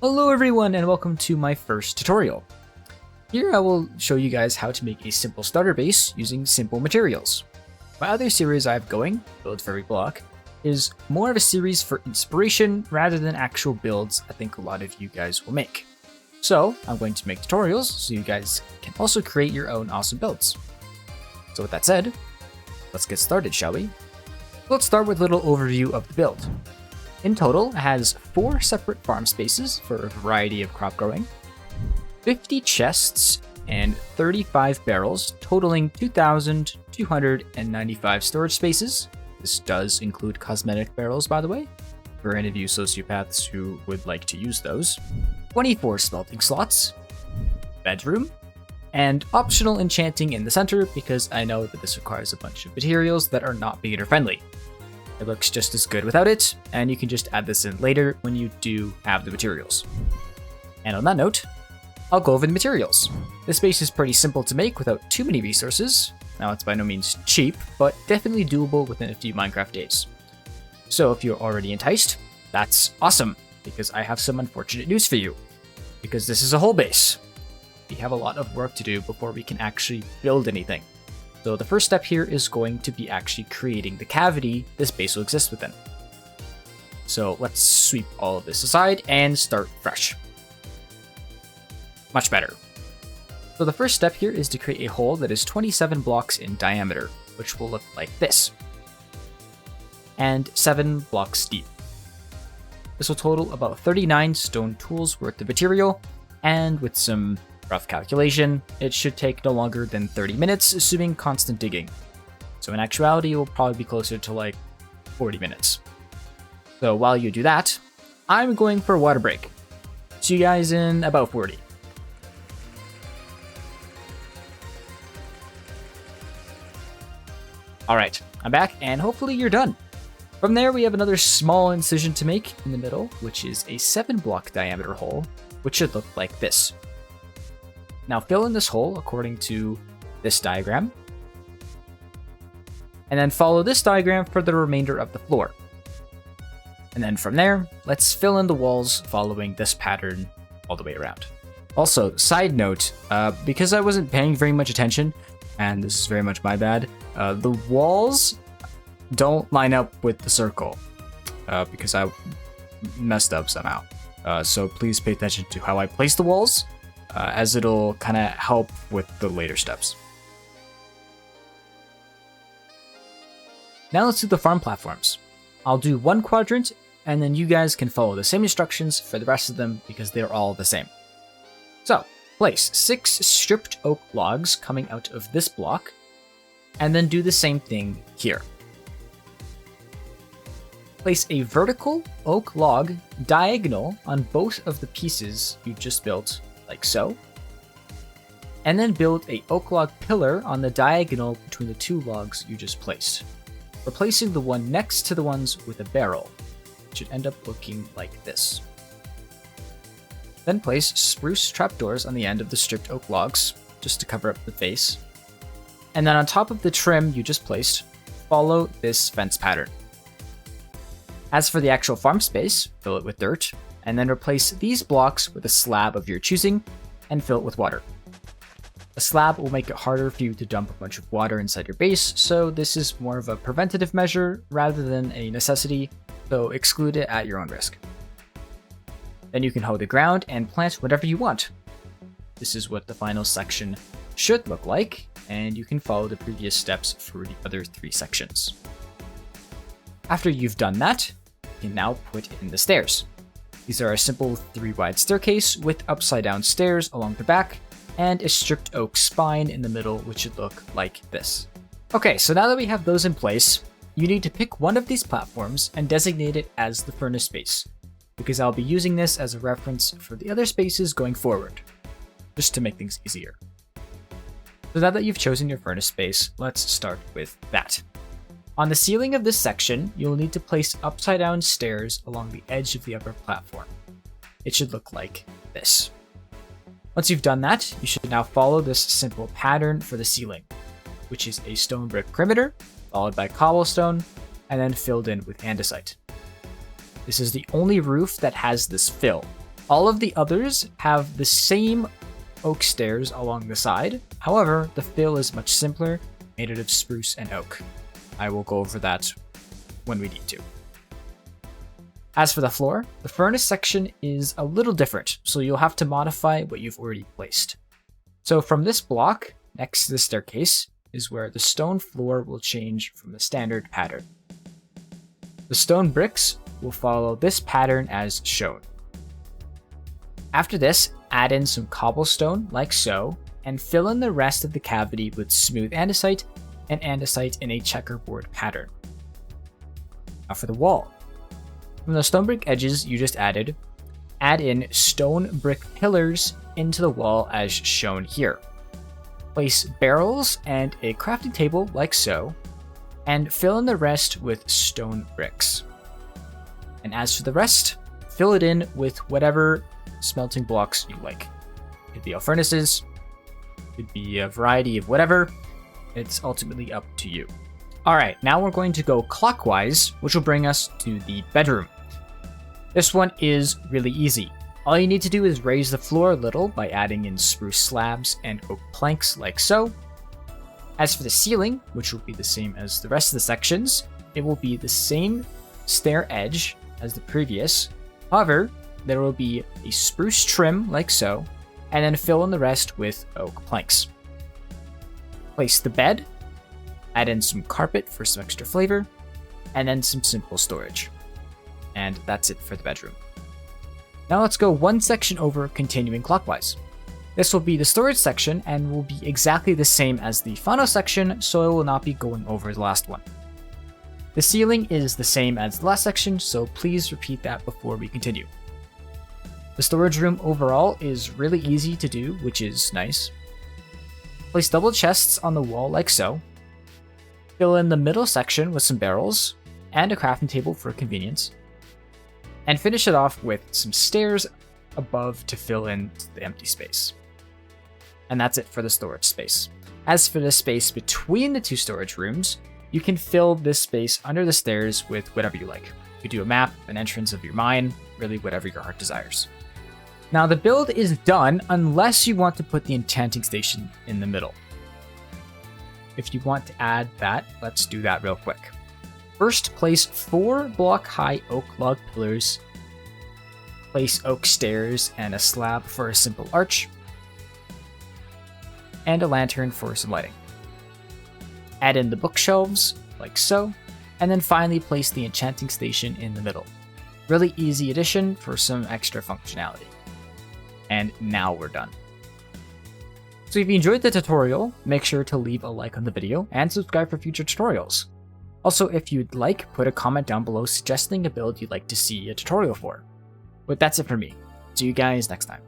Hello everyone and welcome to my first tutorial. Here I will show you guys how to make a simple starter base using simple materials. My other series I have going, Build for Every Block, is more of a series for inspiration rather than actual builds I think a lot of you guys will make. So I'm going to make tutorials so you guys can also create your own awesome builds. So with that said, let's get started, shall we? Let's start with a little overview of the build. In total, it has 4 separate farm spaces for a variety of crop growing, 50 chests, and 35 barrels, totaling 2,295 storage spaces. This does include cosmetic barrels, by the way, for any of you sociopaths who would like to use those. 24 smelting slots, bedroom, and optional enchanting in the center because I know that this requires a bunch of materials that are not beginner friendly. It looks just as good without it, and you can just add this in later when you do have the materials. And on that note, I'll go over the materials. This base is pretty simple to make without too many resources. Now it's by no means cheap, but definitely doable within a few Minecraft days. So if you're already enticed, that's awesome, because I have some unfortunate news for you. Because this is a whole base. We have a lot of work to do before we can actually build anything. So the first step here is going to be actually creating the cavity this base will exist within. So let's sweep all of this aside and start fresh. Much better. So the first step here is to create a hole that is 27 blocks in diameter, which will look like this. And 7 blocks deep. This will total about 39 stone tools worth of material, and with some rough calculation, it should take no longer than 30 minutes, assuming constant digging. So in actuality, it will probably be closer to like 40 minutes. So while you do that, I'm going for a water break. See you guys in about 40. Alright, I'm back, and hopefully you're done. From there, we have another small incision to make in the middle, which is a 7 block diameter hole, which should look like this. Now fill in this hole according to this diagram, and then follow this diagram for the remainder of the floor. And then from there, let's fill in the walls following this pattern all the way around. Also, side note, because I wasn't paying very much attention, and this is very much my bad, the walls don't line up with the circle, because I messed up somehow. So please pay attention to how I place the walls, as it'll kind of help with the later steps. Now let's do the farm platforms. I'll do one quadrant, and then you guys can follow the same instructions for the rest of them because they're all the same. So, place 6 stripped oak logs coming out of this block, and then do the same thing here. Place a vertical oak log diagonal on both of the pieces you just built, like so. And then build a oak log pillar on the diagonal between the 2 logs you just placed, replacing the one next to the ones with a barrel. It should end up looking like this. Then place spruce trapdoors on the end of the stripped oak logs, just to cover up the face. And then on top of the trim you just placed, follow this fence pattern. As for the actual farm space, fill it with dirt, and then replace these blocks with a slab of your choosing, and fill it with water. A slab will make it harder for you to dump a bunch of water inside your base, so this is more of a preventative measure rather than a necessity, so exclude it at your own risk. Then you can hoe the ground and plant whatever you want. This is what the final section should look like, and you can follow the previous steps for the other 3 sections. After you've done that, you can now put in the stairs. These are a simple 3-wide staircase with upside down stairs along the back and a stripped oak spine in the middle, which should look like this. Okay, so now that we have those in place, you need to pick one of these platforms and designate it as the furnace space, because I'll be using this as a reference for the other spaces going forward, just to make things easier. So now that you've chosen your furnace space, let's start with that. On the ceiling of this section, you'll need to place upside down stairs along the edge of the upper platform. It should look like this. Once you've done that, you should now follow this simple pattern for the ceiling, which is a stone brick perimeter, followed by cobblestone, and then filled in with andesite. This is the only roof that has this fill, All of the others have the same oak stairs along the side. However, the fill is much simpler, made out of spruce and oak. I will go over that when we need to. As for the floor, the furnace section is a little different, so you'll have to modify what you've already placed. So from this block, next to the staircase, is where the stone floor will change from the standard pattern. The stone bricks will follow this pattern as shown. After this, add in some cobblestone like so, and fill in the rest of the cavity with smooth andesite and andesite in a checkerboard pattern. Now for the wall. From the stone brick edges you just added, add in stone brick pillars into the wall as shown here. Place barrels and a crafting table like so, and fill in the rest with stone bricks. And as for the rest, fill it in with whatever smelting blocks you like. It could be all furnaces, it could be a variety of whatever. It's ultimately up to you. Alright, now we're going to go clockwise, which will bring us to the bedroom. This one is really easy. All you need to do is raise the floor a little by adding in spruce slabs and oak planks like so. As for the ceiling, which will be the same as the rest of the sections, it will be the same stair edge as the previous. However, there will be a spruce trim like so, and then fill in the rest with oak planks. Place the bed, add in some carpet for some extra flavor, and then some simple storage. And that's it for the bedroom. Now let's go one section over, continuing clockwise. This will be the storage section and will be exactly the same as the final section, so it will not be going over the last one. The ceiling is the same as the last section, so please repeat that before we continue. The storage room overall is really easy to do, which is nice. Place double chests on the wall like so. Fill in the middle section with some barrels and a crafting table for convenience. And finish it off with some stairs above to fill in the empty space. And that's it for the storage space. As for the space between the two storage rooms, you can fill this space under the stairs with whatever you like. You do a map, an entrance of your mine, really whatever your heart desires. Now the build is done unless you want to put the enchanting station in the middle. If you want to add that, let's do that real quick. First, place 4 block high oak log pillars. Place oak stairs and a slab for a simple arch. And a lantern for some lighting. Add in the bookshelves, like so. And then finally place the enchanting station in the middle. Really easy addition for some extra functionality. And now we're done. So if you enjoyed the tutorial, make sure to leave a like on the video and subscribe for future tutorials. Also, if you'd like, put a comment down below suggesting a build you'd like to see a tutorial for. But that's it for me. See you guys next time.